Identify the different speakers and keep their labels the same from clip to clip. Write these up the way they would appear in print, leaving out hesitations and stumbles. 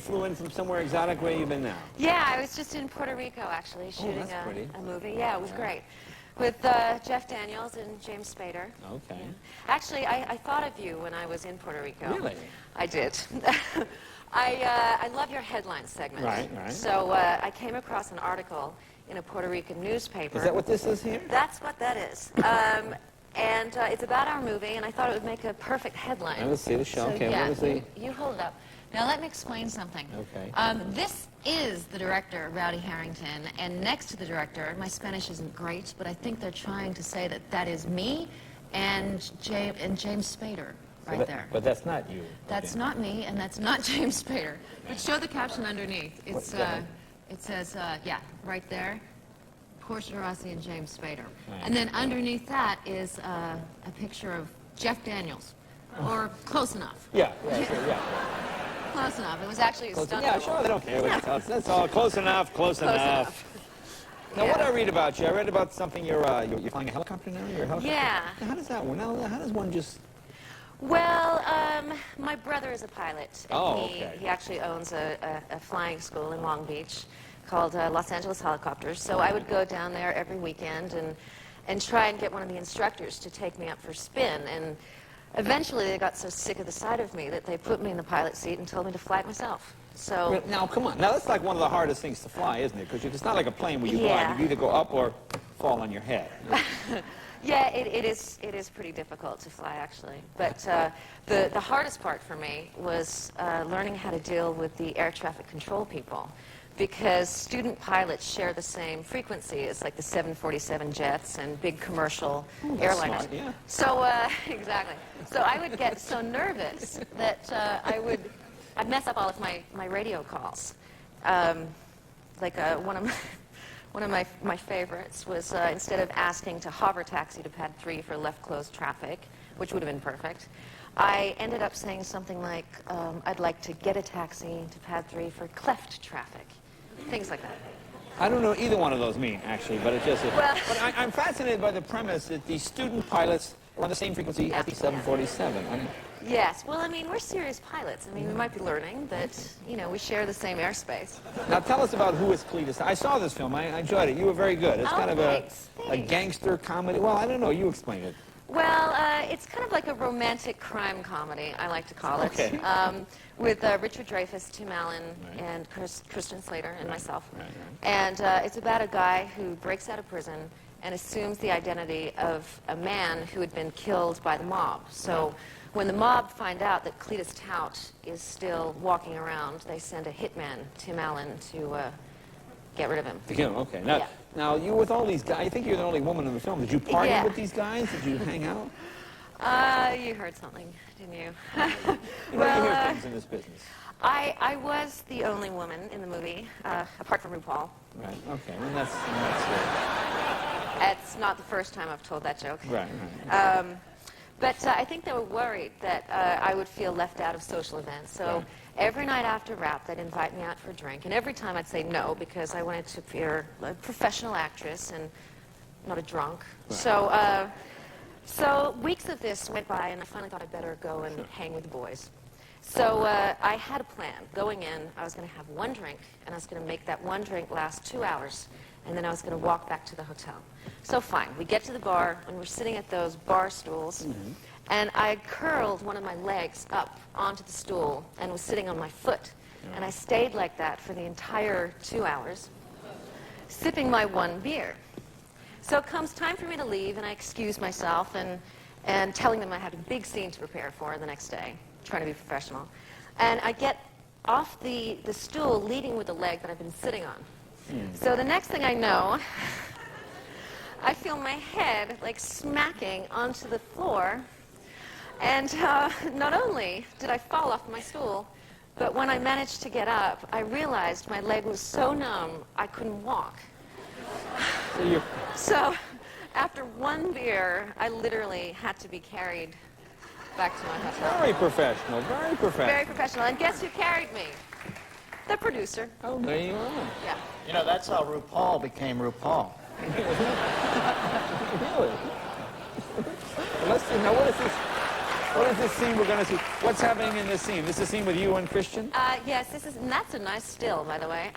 Speaker 1: flew in from somewhere exotic. Where you been now?
Speaker 2: Yeah, I was just in Puerto Rico, actually, shooting a movie. Yeah, it was great. With Jeff Daniels and James Spader.
Speaker 1: Okay.
Speaker 2: Yeah. Actually, I thought of you when I was in Puerto Rico.
Speaker 1: Really?
Speaker 2: I did. I love your headline segment.
Speaker 1: Right, right.
Speaker 2: So I came across an article in a Puerto Rican newspaper.
Speaker 1: Is that what this is here?
Speaker 2: That's what that is. And it's about our movie, and I thought it would make a perfect headline.
Speaker 1: Let's see the show.
Speaker 2: So,
Speaker 1: Okay,
Speaker 2: yeah,
Speaker 1: what is the...
Speaker 2: You hold it up. Now, let me explain something.
Speaker 1: Okay.
Speaker 2: This is the director, Rowdy Harrington, and next to the director, my Spanish isn't great, but I think they're trying to say that that is me and James Spader right there.
Speaker 1: But that's not you.
Speaker 2: That's not me, and that's not James Spader. But show the caption underneath. It's it says, yeah, right there, Portia, Rossi, and James Spader.
Speaker 1: Right.
Speaker 2: And then underneath that is a picture of Jeff Daniels, or close enough.
Speaker 1: Yeah.
Speaker 2: Close enough. It was actually a stunt.
Speaker 1: Yeah, sure, they don't care. That's all. Close enough, close enough. Now,
Speaker 2: Yeah.
Speaker 1: what did I read about you? I read about something you're flying a helicopter now? You're a helicopter?
Speaker 2: Yeah.
Speaker 1: Now, how does that work? Now, how does one just...
Speaker 2: Well, my brother is a pilot. And
Speaker 1: Oh, okay.
Speaker 2: He actually owns a flying school in Long Beach called Los Angeles Helicopters. So I would go down there every weekend and try and get one of the instructors to take me up for spin. And eventually they got so sick of the sight of me that they put me in the pilot seat and told me to fly it myself. So
Speaker 1: Well, now, come on. Now, that's like one of the hardest things to fly, isn't it? Because it's not like a plane where you glide. You either go up or fall on your head.
Speaker 2: yeah, it is pretty difficult to fly, actually. But the hardest part for me was learning how to deal with the air traffic control people, because student pilots share the same frequency as like the 747 jets and big commercial airliners.
Speaker 1: Smart, yeah.
Speaker 2: So exactly. So I would get so nervous that I'd mess up all of my radio calls. One of my favorites was instead of asking to hover taxi to pad 3 for left closed traffic, which would have been perfect, I ended up saying something like, I'd like to get a taxi to pad 3 for cleft traffic. Things like that.
Speaker 1: I don't know either one of those mean, actually, but it's just...
Speaker 2: Well,
Speaker 1: but I'm fascinated by the premise that the student pilots are on the same frequency as the 747. I mean,
Speaker 2: yes. Well, I mean, we're serious pilots. I mean, we might be learning that, you know, we share the same airspace.
Speaker 1: now, tell us about Who is Cletus. I saw this film. I enjoyed it. You were very good. It's kind of a gangster comedy. Well, I don't know. You explain it.
Speaker 2: Well, it's kind of like a romantic crime comedy, I like to call it.
Speaker 1: Okay.
Speaker 2: With Richard Dreyfuss, Tim Allen, and Christian Slater, and myself. And it's about a guy who breaks out of prison and assumes the identity of a man who had been killed by the mob. So when the mob find out that Cletus Tout is still walking around, they send a hitman, Tim Allen, to get rid of him.
Speaker 1: To kill him, okay. Now, now, you with all these guys, I think you're the only woman in the film. Did you party with these guys? Did you hang out?
Speaker 2: You heard something, didn't you?
Speaker 1: You hear things in this business.
Speaker 2: I was the only woman in the movie, apart from RuPaul.
Speaker 1: Right, okay. And that's
Speaker 2: It's not the first time I've told that joke.
Speaker 1: right.
Speaker 2: But I think they were worried that I would feel left out of social events. So every night after rap, they'd invite me out for a drink. And every time I'd say no, because I wanted to appear a professional actress and not a drunk. Right. So weeks of this went by, and I finally thought I'd better go and hang with the boys. So I had a plan. Going in, I was going to have one drink, and I was going to make that one drink last 2 hours, and then I was going to walk back to the hotel. So fine, we get to the bar, and we're sitting at those bar stools, and I curled one of my legs up onto the stool and was sitting on my foot. And I stayed like that for the entire 2 hours, sipping my one beer. So it comes time for me to leave, and I excuse myself and telling them I had a big scene to prepare for the next day, trying to be professional. And I get off the stool leading with the leg that I've been sitting on. So the next thing I know, I feel my head like smacking onto the floor. And not only did I fall off my stool, but when I managed to get up, I realized my leg was so numb I couldn't walk. So after one beer, I literally had to be carried back to my hotel.
Speaker 1: Very professional, very professional.
Speaker 2: Very professional. And guess who carried me? The producer.
Speaker 1: Oh, there you are.
Speaker 2: Yeah.
Speaker 3: You know, that's how RuPaul became RuPaul.
Speaker 1: Really? Let's see, now what is this? What is this scene we're going to see? What's happening in this scene? This is a scene with you and Christian?
Speaker 2: Yes, this is, and that's a nice still, by the way.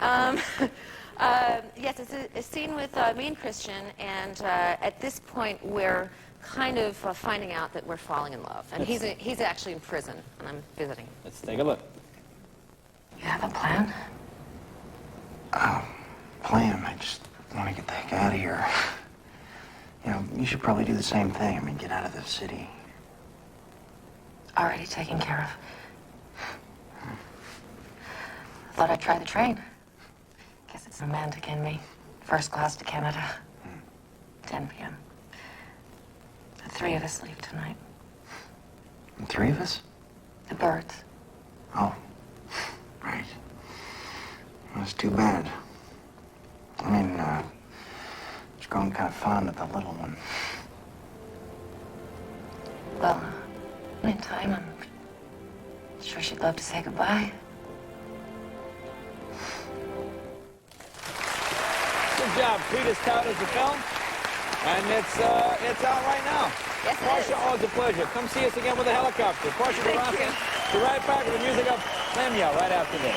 Speaker 2: Yes, it's a scene with me and Christian, and at this point we're kind of finding out that we're falling in love. And he's actually in prison, and I'm visiting.
Speaker 1: Let's take a look.
Speaker 4: You have a plan?
Speaker 5: Plan? I just want to get the heck out of here. You know, you should probably do the same thing. I mean, get out of the city.
Speaker 4: Already taken care of. Thought I'd try the train. Guess it's romantic in me. First class to Canada. 10 p.m. The three of us leave tonight.
Speaker 5: The three of us?
Speaker 4: The birds.
Speaker 5: Oh, right. That's too bad. I mean, she's growing kind of fond of the little one.
Speaker 4: Well, in time, I'm sure she'd love to say goodbye.
Speaker 1: Good job. Cletus touted the film, and it's out right now.
Speaker 2: Yes, it
Speaker 1: Portia,
Speaker 2: is.
Speaker 1: always a pleasure. Come see us again with a helicopter. Portia de
Speaker 2: Thank
Speaker 1: Rossi.
Speaker 2: you.
Speaker 1: Be right back with the music of Leno right after this.